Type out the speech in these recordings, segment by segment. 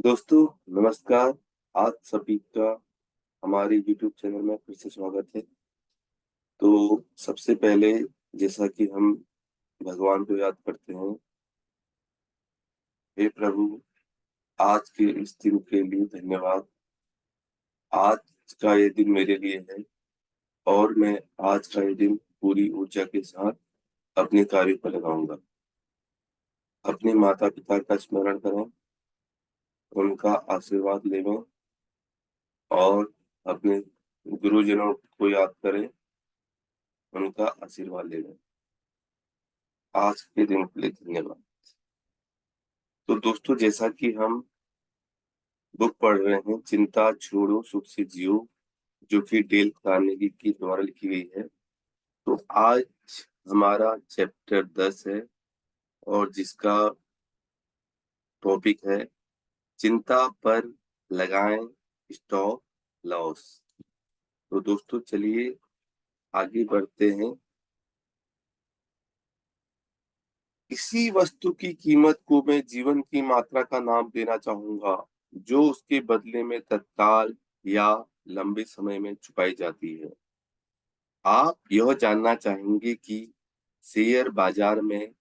दोस्तों नमस्कार। आप सभी का हमारे यूट्यूब चैनल में फिर से स्वागत है। तो सबसे पहले जैसा कि हम भगवान को याद करते हैं, हे प्रभु आज के इस दिन के लिए धन्यवाद। आज का ये दिन मेरे लिए है और मैं आज का ये दिन पूरी ऊर्जा के साथ अपने कार्य पर लगाऊँगा। अपने माता-पिता का स्मरण करें, उनका आशीर्वाद लेवें और अपने गुरुजनों को याद करें, उनका आशीर्वाद लेवें। आज के दिन के लिए धन्यवाद। तो दोस्तों जैसा कि हम बुक पढ़ रहे हैं चिंता छोड़ो सुख से जियो, जो कि डेल कार्नेगी के द्वारा लिखी गई है। तो आज हमारा चैप्टर 10 है और जिसका टॉपिक है चिंता पर लगाएं स्टॉप लॉस। तो दोस्तों चलिए आगे बढ़ते हैं। किसी वस्तु की कीमत को मैं जीवन की मात्रा का नाम देना चाहूंगा, जो उसके बदले में तत्काल या लंबे समय में चुकाई जाती है। आप यह जानना चाहेंगे कि शेयर बाजार में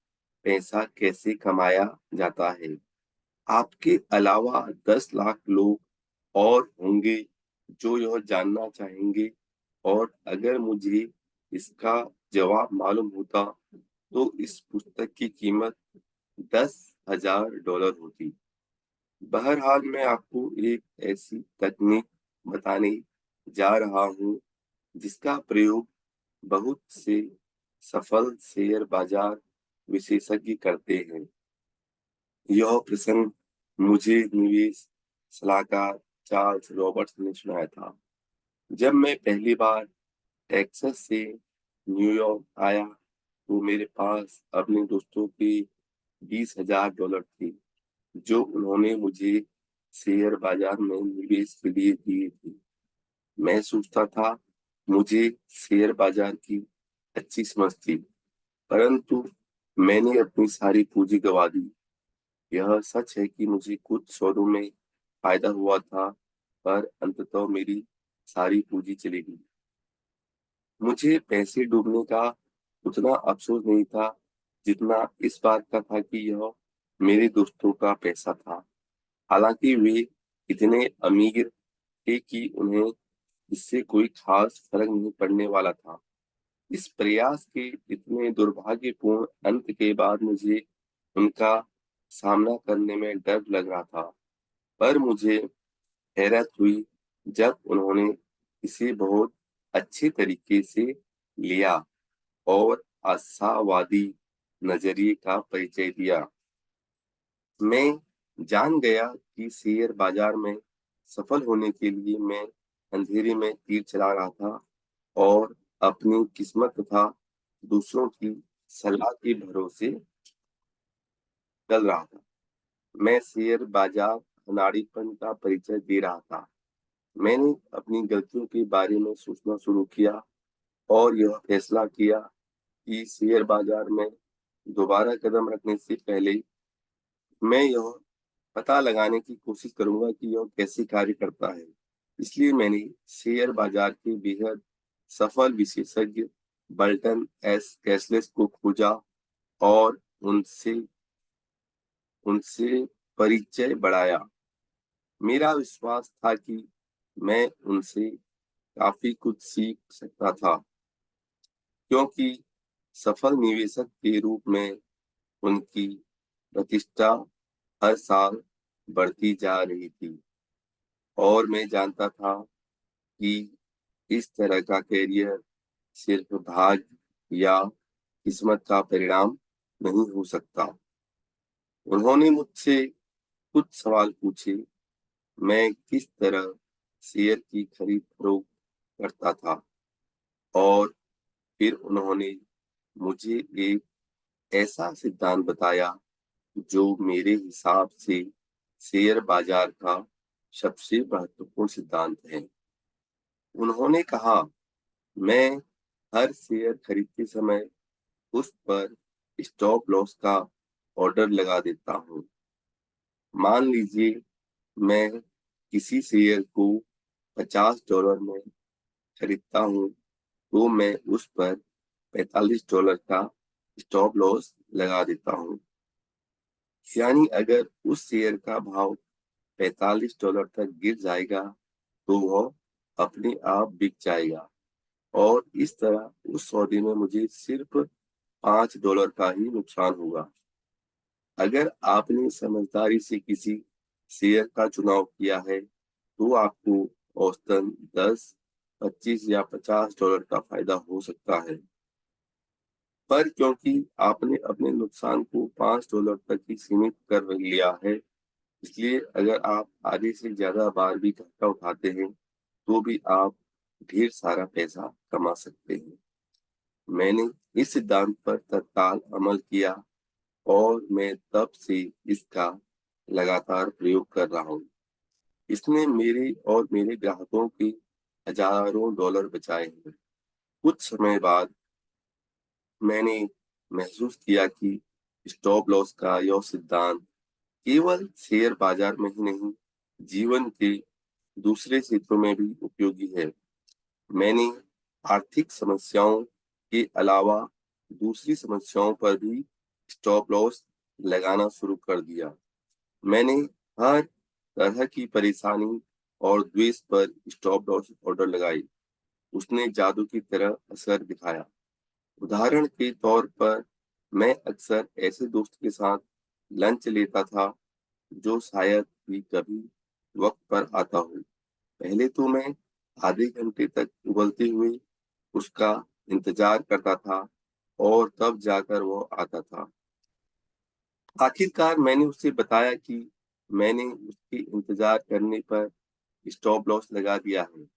पैसा कैसे कमाया जाता है। आपके अलावा 10 लाख लोग और होंगे जो यह जानना चाहेंगे, और अगर मुझे इसका जवाब मालूम होता तो इस पुस्तक की कीमत $10,000 होती। बहरहाल मैं आपको एक ऐसी तकनीक बताने जा रहा हूँ जिसका प्रयोग बहुत से सफल शेयर बाजार विशेषज्ञ करते हैं। यह प्रसंग मुझे निवेश सलाहकार चार्ल्स रॉबर्ट्स ने सुनाया था जब मैं पहली बार टेक्सास से न्यूयॉर्क आया। तो मेरे पास अपने दोस्तों के $20,000 थे, जो उन्होंने मुझे शेयर बाजार में निवेश के लिए दिए थे। मैं सोचता था मुझे शेयर बाजार की अच्छी समझ थी, परंतु मैंने अपनी सारी पूंजी गंवा दी। यह सच है कि मुझे कुछ सौदों में फायदा हुआ था, पर अंततः मेरी सारी पूंजी चली गई। मुझे पैसे डूबने का उतना अफसोस नहीं था जितना इस बात का था कि यह मेरे दोस्तों का पैसा था। हालांकि वे इतने अमीर थे कि उन्हें इससे कोई खास फर्क नहीं पड़ने वाला था। इस प्रयास के इतने दुर्भाग्यपूर्ण अंत के बाद मुझे उनका सामना करने में डर लग रहा था, पर मुझे हैरत हुई जब उन्होंने इसे बहुत अच्छे तरीके से लिया और आशावादी नजरिए का परिचय दिया। मैं जान गया कि शेयर बाजार में सफल होने के लिए मैं अंधेरे में तीर चला रहा था और अपनी किस्मत तथा दूसरों की सलाह के भरोसे चल रहा था। मैं शेयर बाजार अनाड़ीपन का परिचय दे रहा था। मैंने अपनी गलतियों के बारे में सोचना शुरू किया और यह फैसला किया कि शेयर बाजार में दोबारा कदम रखने से पहले मैं यह पता लगाने की कोशिश करूंगा कि यह कैसे कार्य करता है। इसलिए मैंने शेयर बाजार के बेहद सफल विशेषज्ञ बल्टन एस कैसलेस को खोजा और उनसे उनसे परिचय बढ़ाया। मेरा विश्वास था कि मैं उनसे काफी कुछ सीख सकता था, क्योंकि सफल निवेशक के रूप में उनकी प्रतिष्ठा हर साल बढ़ती जा रही थी और मैं जानता था कि इस तरह का करियर सिर्फ भाग्य या किस्मत का परिणाम नहीं हो सकता। उन्होंने मुझसे कुछ सवाल पूछे। मैं किस तरह शेयर की खरीद फरोख्त करता था, और फिर उन्होंने मुझे एक ऐसा सिद्धांत बताया जो मेरे हिसाब से शेयर बाजार का सबसे महत्वपूर्ण सिद्धांत है। उन्होंने कहा, मैं हर शेयर खरीदते समय उस पर स्टॉप लॉस का ऑर्डर लगा देता हूँ। मान लीजिए मैं किसी शेयर को $50 में खरीदता हूँ तो मैं उस पर $45 का स्टॉप लॉस लगा देता हूँ। यानी अगर उस शेयर का भाव $45 तक गिर जाएगा तो वह अपने आप बिक जाएगा और इस तरह उस सौदे में मुझे सिर्फ $5 का ही नुकसान होगा। अगर आपने समझदारी से किसी शेयर का चुनाव किया है तो आपको औसतन 10, 25 या $50 का फायदा हो सकता है। पर क्योंकि आपने अपने नुकसान को $5 तक ही सीमित कर लिया है, इसलिए अगर आप आधे से ज्यादा बार भी घाटा उठाते हैं तो भी आप ढेर सारा पैसा कमा सकते हैं। मैंने इस सिद्धांत पर तत्काल अमल किया और मैं तब से इसका लगातार प्रयोग कर रहा हूँ। इसने मेरे और मेरे ग्राहकों के हजारों डॉलर बचाए हैं। कुछ समय बाद मैंने महसूस किया कि स्टॉप लॉस का यह सिद्धांत केवल शेयर बाजार में ही नहीं, जीवन के दूसरे क्षेत्रों में भी उपयोगी है। मैंने आर्थिक समस्याओं के अलावा दूसरी समस्याओं पर भी स्टॉप लॉस लगाना शुरू कर दिया। मैंने हर तरह की परेशानी और द्वेष पर स्टॉप लॉस ऑर्डर लगाई। उसने जादू की तरह असर दिखाया। उदाहरण के तौर पर मैं अक्सर ऐसे दोस्त के साथ लंच लेता था जो शायद ही कभी वक्त पर आता हो। पहले तो मैं आधे घंटे तक उबलते हुए उसका इंतजार करता था और तब जाकर वो आता था। आखिरकार मैंने उससे बताया कि मैंने उसके इंतजार करने पर स्टॉप लॉस लगा दिया है।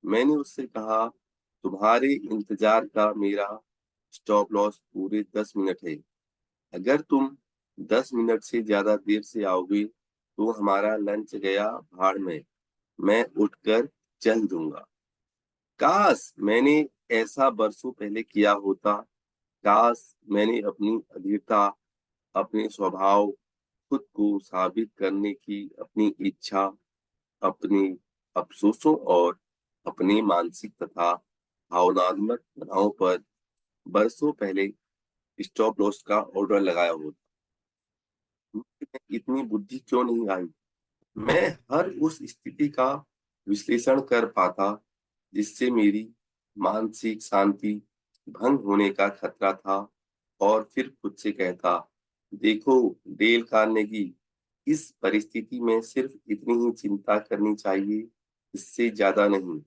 मैंने उससे कहा, तुम्हारे इंतजार का मेरा स्टॉप लॉस पूरे 10 मिनट है। अगर तुम 10 मिनट से ज्यादा देर से आओगे तो हमारा लंच गया भाड़ में। मैं उठकर चल दूंगा। काश मैंने ऐसा बरसों पहले किया होता। काश मैंने अपनी अधीरता, अपने स्वभाव, खुद को साबित करने की अपनी इच्छा, अपने अफसोसों और अपने मानसिक तथा भावनात्मक तनाव पर बरसों पहले स्टॉप लॉस का ऑर्डर लगाया होता। मुझे इतनी बुद्धि क्यों नहीं आई? मैं हर उस स्थिति का विश्लेषण कर पाता जिससे मेरी मानसिक शांति भंग होने का खतरा था और फिर खुद से कहता, देखो डेल कार्नेगी, इस परिस्थिति में सिर्फ इतनी ही चिंता करनी चाहिए, इससे ज्यादा नहीं।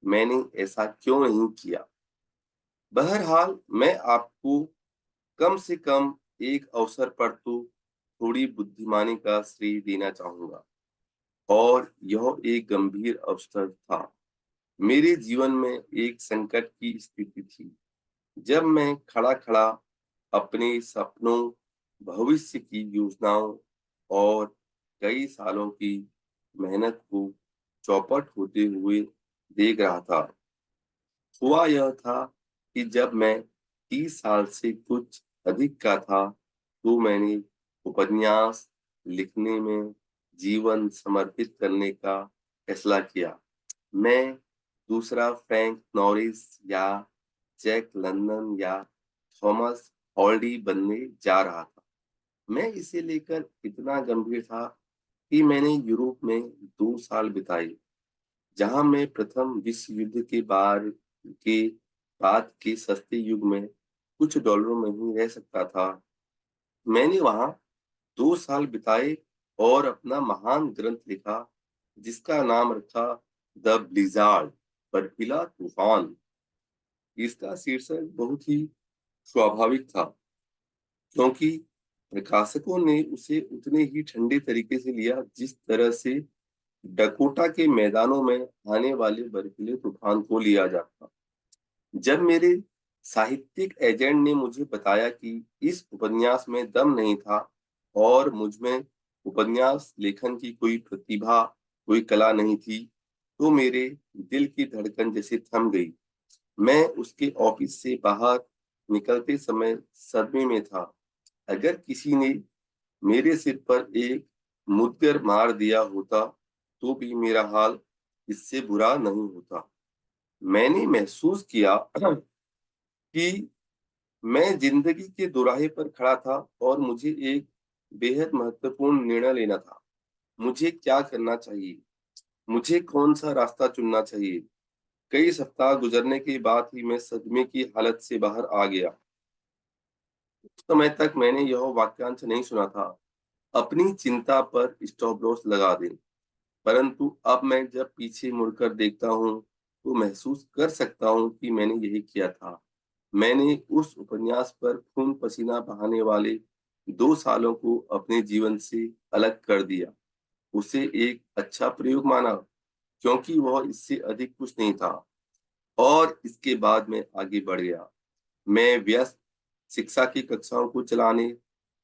मैंने ऐसा क्यों नहीं किया? बहरहाल मैं आपको कम से कम एक अवसर पर तो थोड़ी बुद्धिमानी का श्रेय देना चाहूंगा और यह एक गंभीर अवसर था। मेरे जीवन में एक संकट की स्थिति थी जब मैं खड़ा खड़ा अपने सपनों, भविष्य की योजनाओं और कई सालों की मेहनत को चौपट होते हुए देख रहा था। हुआ यह था कि जब मैं 30 साल से कुछ अधिक का था तो मैंने उपन्यास लिखने में जीवन समर्पित करने का फैसला किया। मैं दूसरा फ्रैंक नॉरिस या जैक लंदन या थॉमस हॉल्डी बनने जा रहा था। मैं इसे लेकर इतना गंभीर था कि मैंने यूरोप में 2 साल बिताए जहां मैं प्रथम विश्व युद्ध के बाद के सस्ते युग में कुछ डॉलरों में ही रह सकता था। मैंने वहां 2 साल बिताए और अपना महान ग्रंथ लिखा जिसका नाम रखा द ब्लिजार्ड, बर्फीला तूफान। इसका शीर्षक बहुत ही स्वाभाविक था क्योंकि प्रकाशकों ने उसे उतने ही ठंडे तरीके से लिया जिस तरह से डकोटा के मैदानों में आने वाले बर्फीले तूफान को लिया जाता। जब मेरे साहित्यिक एजेंट ने मुझे बताया कि इस उपन्यास में दम नहीं था और मुझ में उपन्यास लेखन की कोई प्रतिभा, कोई कला नहीं थी, तो मेरे दिल की धड़कन जैसे थम गई। मैं उसके ऑफिस से बाहर निकलते समय सदमे में था। अगर किसी ने मेरे सिर पर एक मुदगर मार दिया होता तो भी मेरा हाल इससे बुरा नहीं होता। मैंने महसूस किया कि मैं जिंदगी के दोराहे पर खड़ा था और मुझे एक बेहद महत्वपूर्ण निर्णय लेना था। मुझे क्या करना चाहिए? मुझे कौन-सा रास्ता चुनना चाहिए? कई सप्ताह गुजरने के बाद ही मैं सदमे की हालत से बाहर आ गया। उस समय तक मैंने यह वाक्यांश नहीं सुना था, अपनी चिंता पर स्टॉप लॉस लगा दें। परंतु अब मैं जब पीछे मुड़कर देखता हूँ, तो महसूस कर सकता हूँ कि मैंने यही किया था। मैंने उस उपन्यास पर खून-पसीना बहाने वाले 2 सालों को अपने जीवन से अलग कर दिया। उसे एक अच्छा प्रयोग माना, क्योंकि वह इससे अधिक कुछ नहीं था। और इसके बाद मैं आगे बढ़ गया। मैं व्यस्त शिक्षा की कक्षाओं को चलाने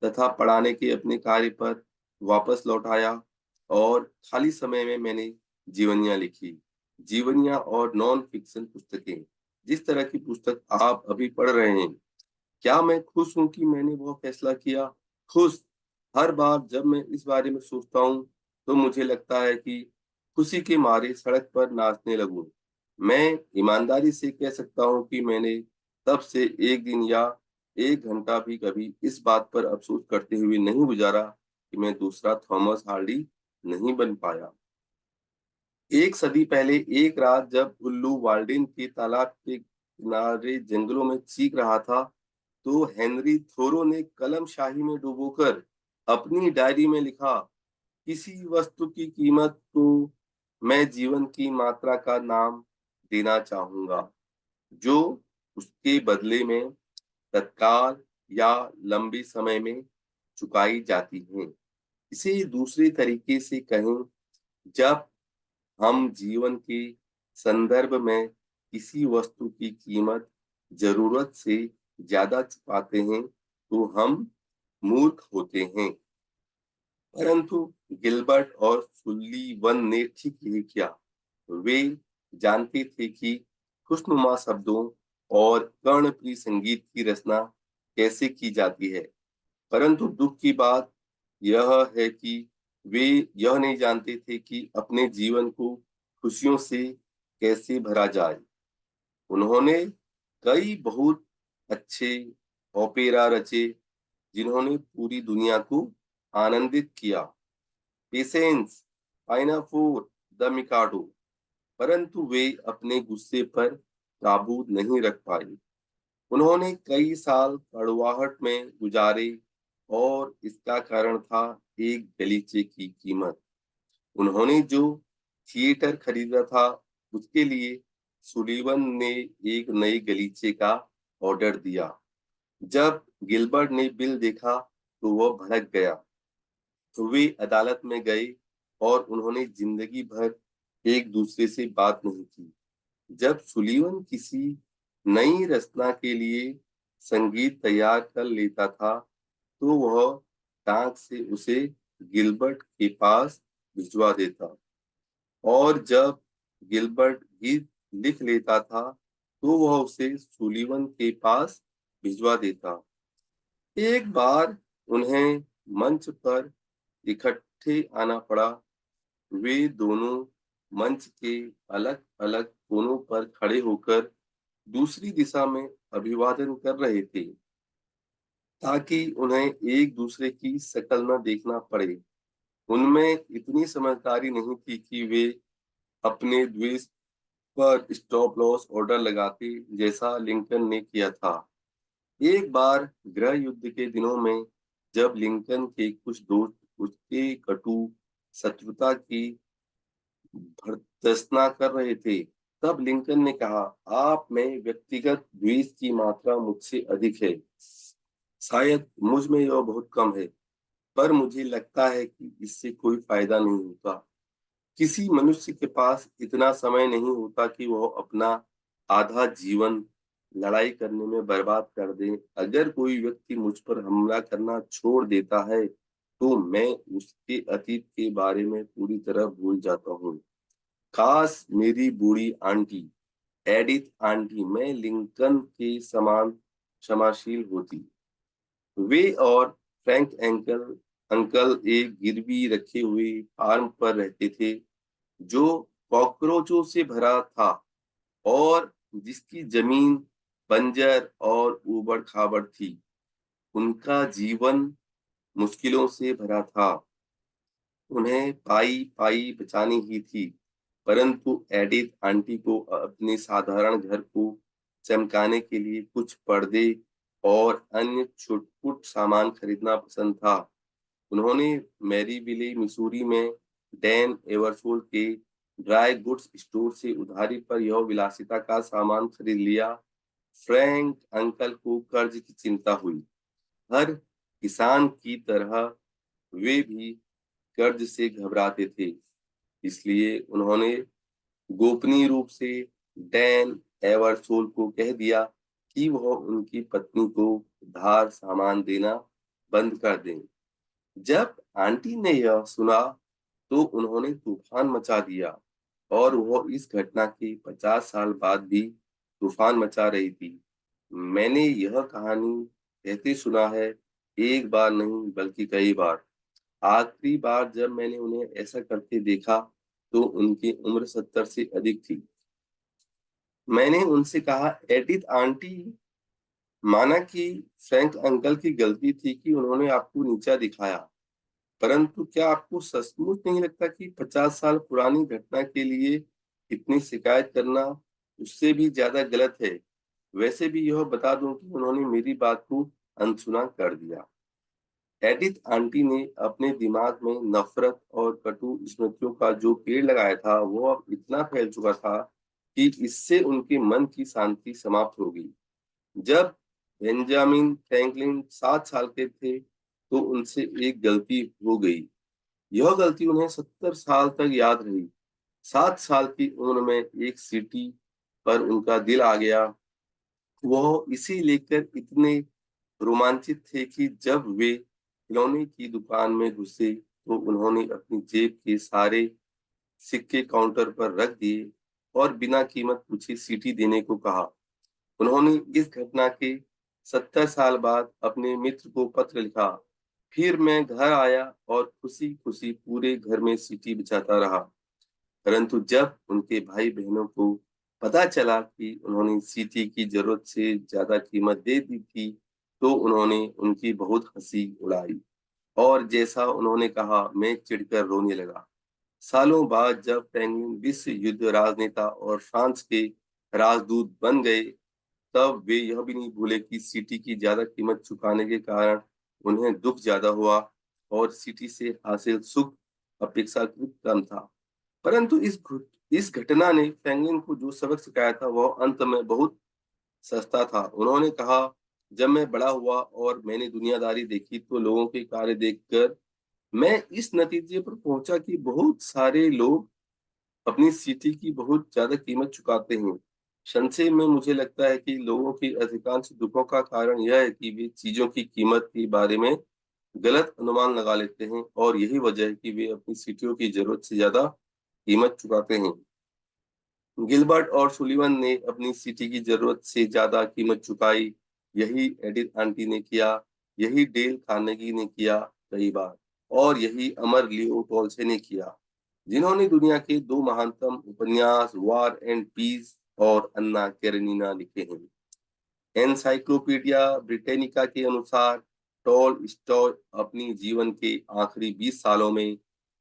तथा पढ़ाने के अपने कार्य पर वापस लौट आया और खाली समय में मैंने जीवनियाँ लिखी। जीवनियाँ और नॉन फ़िक्शन पुस्तकें। जिस तरह की पुस्तक आप अभी पढ़ रहे हैं, क्या मैं खुश हूँ कि मैंने वो फैसला किया? खुश। हर बार जब मैं इस बारे में सोचता हूँ, तो मुझे लगता है कि खुशी के मारे सड़क पर नाचने लगूँ। मैं ईमानदारी से कह सकता हूँ कि मैंने तब से 1 दिन या 1 घंटा भी कभी इस बात पर अफ़सोस करते हुए नहीं गुज़ारा कि मैं दूसरा थॉमस हार्डी नहीं बन पाया। 1 सदी पहले एक रात जब उल्लू वाल्डेन के तालाब के किनारे जंगलों में चीख रहा था, तो हेनरी थोरो ने कलम शाही में डुबोकर अपनी डायरी में लिखा, किसी वस्तु की कीमत को मैं जीवन की मात्रा का नाम देना चाहूँगा, जो उसके बदले में तत्काल या लंबे समय में चुकाई जाती हैं। इसे दूसरे तरीके से कहें, जब हम जीवन के संदर्भ में किसी वस्तु की कीमत ज़रूरत से ज़्यादा चुकाते हैं, तो हम मूर्ख होते हैं। परंतु गिलबर्ट और सुल्लीवन ने ठीक यही किया। वे जानते थे कि खुशनुमा शब्दों और कर्णप्रिय संगीत की रचना कैसे की जाती है। परंतु दुःख की बात यह है कि वे यह नहीं जानते थे कि अपने जीवन को खुशियों से कैसे भरा जाए। उन्होंने कई बहुत अच्छे ओपेरा रचे, जिन्होंने पूरी दुनिया को आनंदित किया। पेशेंस, पाइनाफोर, द मिकाडो, परंतु वे अपने गुस्से पर काबू नहीं रख पाए। उन्होंने कई साल कड़वाहट में गुजारे और इसका कारण था एक गलीचे की कीमत। उन्होंने जो थिएटर खरीदा था, उसके लिए सुलीवन ने एक नई गलीचे का ऑर्डर दिया। जब गिलबर्ट ने बिल देखा, तो वह भड़क गया। तो वे अदालत में गए और उन्होंने जिंदगी भर एक दूसरे से बात नहीं की। जब सुलीवन किसी नई रचना के लिए संगीत तैयार कर लेता था, तो वह डाक से उसे गिलबर्ट के पास भिजवा देता और जब गिलबर्ट गीत लिख लेता था, तो वह उसे सुलीवन के पास भिजवा देता। एक बार उन्हें मंच पर इकट्ठे आना पड़ा। वे दोनों मंच के अलग-अलग कोनों पर खड़े होकर दूसरी दिशा में अभिवादन कर रहे थे, ताकि उन्हें एक दूसरे की शक्ल न देखना पड़े। उनमें इतनी समझदारी नहीं थी कि वे अपने द्वेष पर स्टॉप लॉस ऑर्डर लगाते, जैसा लिंकन ने किया था। एक बार गृह युद्ध के दिनों में जब लिंकन के कुछ दोस्त उसके कटु शत्रुता की भर्त्सना कर रहे थे, तब लिंकन ने कहा, आप में व्यक्तिगत द्वेष की मात्रा मुझसे अधिक है। शायद मुझ में यह बहुत कम है, पर मुझे लगता है कि इससे कोई फायदा नहीं होता। किसी मनुष्य के पास इतना समय नहीं होता कि वह अपना आधा जीवन लड़ाई करने में बर्बाद कर दे। अगर कोई व्यक्ति मुझ पर हमला करना छोड़ देता है, तो मैं उसके अतीत के बारे में पूरी तरह भूल जाता हूँ। काश मेरी बूढ़ी आंटी, एडिथ आंटी में लिंकन के समान क्षमाशील होती। वे और फ्रैंक एंकल अंकल एक गिरवी रखे हुए फार्म पर रहते थे जो कॉकरोचों से भरा था और जिसकी जमीन बंजर और ऊबड़-खाबड़ थी। उनका जीवन मुश्किलों से भरा था। उन्हें पाई-पाई बचानी ही थी, परंतु एडिथ आंटी को अपने साधारण घर को चमकाने के लिए कुछ पर्दे और अन्य छुट-पुट सामान खरीदना पसंद था। उन्होंने मैरीविले, मिसूरी में डैन एवरसोल्ट के ड्राई गुड्स स्टोर से उधारी पर यह विलासिता का सामान खरीद लिया। फ्रैंक अंकल को कर्ज की चिंता हुई। हर किसान की तरह वे भी कर्ज से घबराते थे। इसलिए उन्होंने गोपनीय रूप से डैन एवरसोल को कह दिया कि वह उनकी पत्नी को उधार सामान देना बंद कर दें। जब आंटी ने यह सुना तो उन्होंने तूफान मचा दिया और वह इस घटना के 50 साल बाद भी तूफान मचा रही थी। मैंने यह कहानी कहते सुना है, एक बार नहीं बल्कि कई बार। आखिरी बार जब मैंने उन्हें ऐसा करते देखा तो उनकी उम्र 70 से अधिक थी। मैंने उनसे कहा, एडिथ आंटी, माना कि फ्रैंक अंकल की गलती थी कि उन्होंने आपको नीचा दिखाया, परंतु क्या आपको सचमुच नहीं लगता कि 50 साल पुरानी घटना के लिए इतनी शिकायत करना उससे भी ज्यादा गलत है? वैसे भी यह बता दूं कि उन्होंने मेरी बात को अनसुना कर दिया। एडिथ आंटी ने अपने दिमाग में नफरत और कटु स्मृतियों का जो पेड़ लगाया था, वो अब इतना फैल चुका था कि इससे उनके मन की शांति समाप्त हो गई। जब बेंजामिन फ्रैंकलिन 7 साल के थे, तो उनसे एक गलती हो गई। यह गलती उन्हें 70 साल तक याद रही। 7 साल की उम्र में एक सीटी पर उनका दिल आ गया। वह इसी लेकर इतने रोमांचित थे कि जब वे खिलौने की दुकान में घुसे तो उन्होंने अपनी जेब के सारे सिक्के काउंटर पर रख दिए और बिना कीमत पूछे सीटी देने को कहा। उन्होंने इस घटना के 70 साल बाद अपने मित्र को पत्र लिखा। फिर मैं घर आया और खुशी-खुशी पूरे घर में सीटी बिछाता रहा। परंतु जब उनके भाई-बहनों को पता चला कि उन्होंने सीटी की जरूरत से ज्यादा कीमत दे दी थी, तो उन्होंने उनकी बहुत हंसी उड़ाई और जैसा उन्होंने कहा, मैं चिढ़कर रोने लगा। सालों बाद जब फ्रैंकलिन विश्व युद्ध राजनेता और फ्रांस के राजदूत बन गए, तब वे यह भी नहीं भूले कि सिटी की ज्यादा कीमत चुकाने के कारण उन्हें दुख ज्यादा हुआ और सिटी से हासिल सुख अपेक्षाकृत कम था। परंतु इस घटना ने फ्रैंकलिन को जो सबक सिखाया था, वह अंत में बहुत सस्ता था। उन्होंने कहा, जब मैं बड़ा हुआ और मैंने दुनियादारी देखी तो लोगों के कार्य देखकर मैं इस नतीजे पर पहुंचा कि बहुत सारे लोग अपनी सिटी की बहुत ज्यादा कीमत चुकाते हैं। संक्षेप में मुझे लगता है कि लोगों की अधिकांश दुखों का कारण यह है कि वे चीजों की कीमत के बारे में गलत अनुमान लगा लेते हैं और यही वजह है कि वे अपनी सिटियों की जरूरत से ज्यादा कीमत चुकाते हैं। गिलबर्ट और सुलिवन ने अपनी सिटी की जरूरत से ज्यादा कीमत चुकाई। यही एडिथ आंटी ने किया, यही डेल कार्नेगी ने किया कई बार, और यही अमर लियो टॉल्स्टॉय ने किया, जिन्होंने दुनिया के दो महानतम उपन्यास वॉर एंड पीस और अन्ना कैरेनिना लिखे हैं। एनसाइक्लोपीडिया ब्रिटेनिका के अनुसार टॉलस्टॉय अपनी जीवन के आखिरी 20 सालों में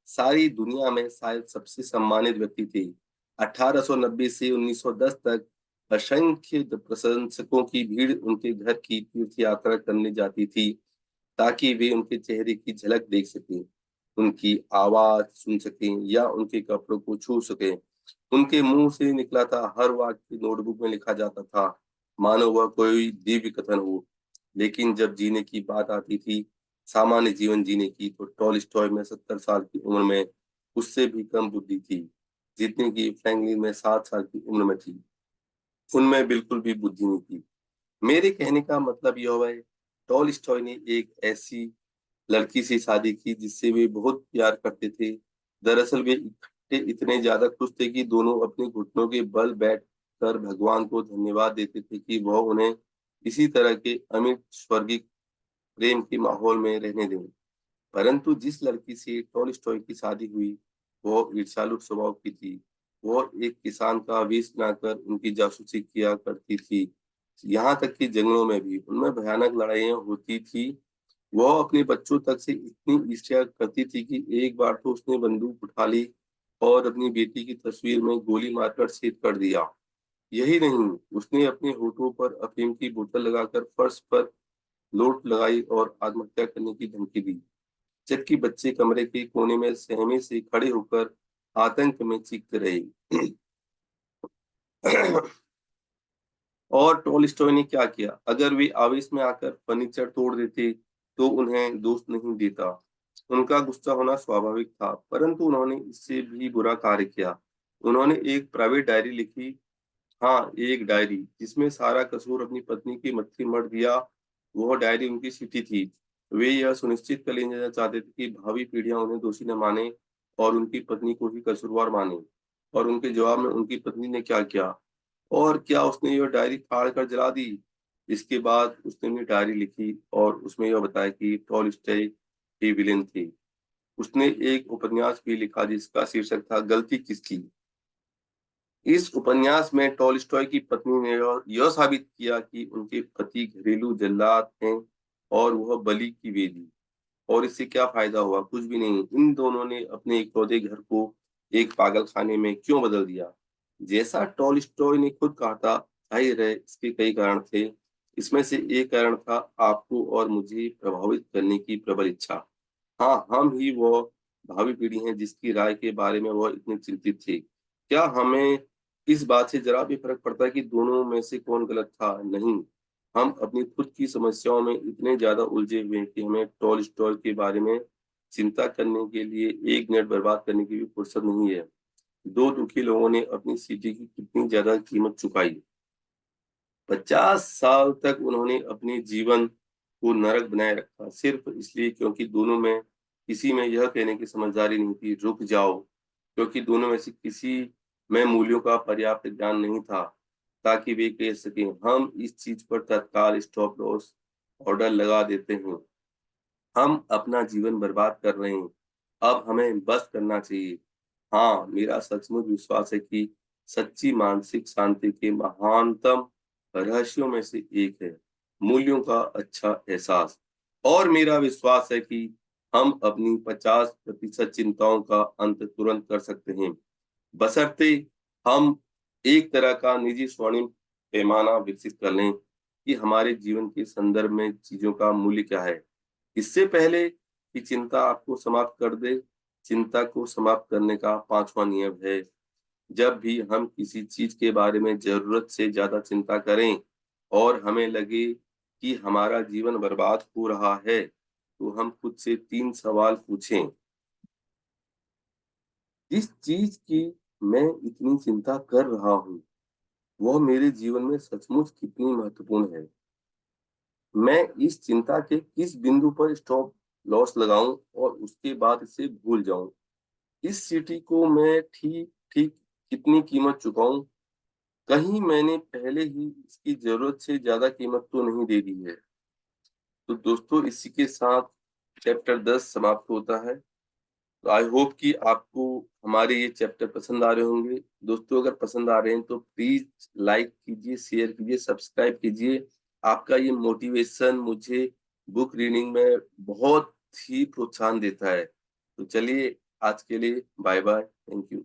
सारी दुनिया में शायद सबसे सम्मानित व्यक्ति थे। 1890 से 1910 तक असंख्य प्रशंसकों की भीड़ उनके घर की तीर्थ यात्रा करने जाती थी ताकि वे उनके चेहरे की झलक देख सकें, उनकी आवाज सुन सकें या उनके कपड़ों को छू सकें। उनके मुंह से निकला था हर वाक्य नोटबुक में लिखा जाता था, मानो वह कोई दिव्य कथन हो। लेकिन जब जीने की बात आती थी, सामान्य जीवन जीने की, तो टॉलस्टॉय में 70 साल की उम्र में उससे भी कम बुद्धि थी, जितनी की फ्रैंकलिन में 7 साल की उम्र में थी। उनमें बिल्कुल भी बुद्धि नहीं थी। मेरे कहने का मतलब यह है, टॉलस्टॉय ने एक ऐसी लड़की से शादी की जिससे वे बहुत प्यार करते थे। दरअसल वे इकट्ठे इतने ज्यादा खुश थे कि दोनों अपने घुटनों के बल बैठ कर भगवान को धन्यवाद देते थे कि वह उन्हें इसी तरह के अमिट स्वर्गीय प्रेम के माहौल में रहने दें। परंतु जिस लड़की से टॉलस्टॉय की शादी हुई, वो ईर्ष्यालु स्वभाव की थी। वो एक किसान का वेश बनाकर उनकी जासूसी किया करती थी। यहाँ तक कि जंगलों में भी उनमें भयानक लड़ाइयाँ होती थी। वो अपने बच्चों तक से इतनी ईर्ष्या करती थी कि एक बार तो उसने बंदूक उठा ली और अपनी बेटी की तस्वीर में गोली मारकर शहीद कर दिया। यही नहीं, उसने अपने होठों पर अफीम की बोतल लगाकर फर्श पर लोट लगाई और आत्महत्या करने की धमकी दी। जबकि बच्चे कमरे के कोने में सहमे से खड़े होकर आतंक में चीखते रहे। और टॉलस्टॉय ने क्या किया? अगर वे आवेश में आकर फर्नीचर तोड़ देते, तो उन्हें दोष नहीं देता। उनका गुस्सा होना स्वाभाविक था, परंतु उन्होंने इससे भी बुरा कार्य किया। उन्होंने एक प्राइवेट डायरी लिखी। हाँ, एक डायरी जिसमें सारा कसूर अपनी पत्नी के मत्थे मढ़ दिया। वह डायरी उनकी चिट्ठी थी। वे यह सुनिश्चित कर लेना चाहते थे कि भावी पीढ़ियां उन्हें दोषी न माने और उनकी पत्नी को ही कसूरवार माने। और उनके जवाब में उनकी पत्नी ने क्या किया? और क्या उसने यह डायरी फाड़ कर जला दी? इसके बाद उसने अपनी डायरी लिखी और उसमें यह बताया कि टॉलस्टॉय ही विलेन थे। उसने एक उपन्यास भी लिखा जिसका शीर्षक था गलती किसकी। इस उपन्यास में टॉलस्टॉय की पत्नी ने यह साबित किया कि उनके पति घरेलू जल्लाद हैं और वह बलि की वेदी। और इससे क्या फायदा हुआ? कुछ भी नहीं। इन दोनों ने अपने इकलौते घर को एक पागल खाने में क्यों बदल दिया? जैसा टॉलस्टॉय ने खुद कहा था, जाहिर है इसके कई कारण थे। इसमें से एक कारण था आपको और मुझे प्रभावित करने की प्रबल इच्छा। हाँ, हम ही वो भावी पीढ़ी हैं जिसकी राय के बारे में वह इतने चिंतित थे। क्या हमें इस बात से ज़रा भी फ़र्क पड़ता है कि दोनों में से कौन गलत था? नहीं। हम अपनी खुद की समस्याओं में इतने ज़्यादा उलझे हुए हैं कि हमें टॉलस्टॉय के बारे में चिंता करने के लिए 1 मिनट बर्बाद करने की भी फुर्सत नहीं है। 2 दुखी लोगों ने अपनी सिटी की कितनी ज़्यादा कीमत चुकाई। 50 साल तक उन्होंने अपने जीवन को नरक बनाए रखा, सिर्फ इसलिए क्योंकि दोनों में किसी में यह कहने की समझदारी नहीं थी, रुक जाओ, क्योंकि दोनों में से किसी में मूल्यों का पर्याप्त ज्ञान नहीं था, ताकि वे कह सकें, हम इस चीज़ पर तत्काल स्टॉप लॉस ऑर्डर लगा देते हैं। हम अपना जीवन बर्बाद कर रहे हैं, अब हमें बस करना चाहिए। हाँ, मेरा सचमुच विश्वास है कि सच्ची मानसिक शांति के महानतम रहस्यों में से एक है मूल्यों का अच्छा एहसास। और मेरा विश्वास है कि हम अपनी 50% चिंताओं का अंत तुरंत कर सकते हैं, बशर्ते हम एक तरह का निजी स्वर्णिम पैमाना विकसित कर लें कि हमारे जीवन के संदर्भ में चीज़ों का मूल्य क्या है। इससे पहले कि चिंता आपको समाप्त कर दे, चिंता को समाप्त करने का 5वां नियम है, जब भी हम किसी चीज़ के बारे में ज़रूरत से ज़्यादा चिंता करें और हमें लगे कि हमारा जीवन बर्बाद हो रहा है, तो हम खुद से 3 सवाल पूछें। जिस चीज़ की मैं इतनी चिंता कर रहा हूँ, वह मेरे जीवन में सचमुच कितनी महत्वपूर्ण है? मैं इस चिंता के किस बिंदु पर स्टॉप लॉस लगाऊँ और उसके बाद इसे भूल जाऊँ? इस सिटी को मैं ठीक-ठीक कितनी कीमत चुकाऊँ? कहीं मैंने पहले ही इसकी ज़रूरत से ज़्यादा कीमत तो नहीं दे दी है। तो दोस्तों, इसी के साथ चैप्टर 10 समाप्त होता है। तो आई होप कि आपको हमारे ये चैप्टर पसंद आ रहे होंगे। दोस्तों, अगर पसंद आ रहे हैं तो प्लीज़ लाइक कीजिए, शेयर कीजिए, सब्सक्राइब कीजिए। आपका ये मोटिवेशन मुझे बुक रीडिंग में बहुत ही प्रोत्साहन देता है। तो चलिए, आज के लिए बाय-बाय। Thank you.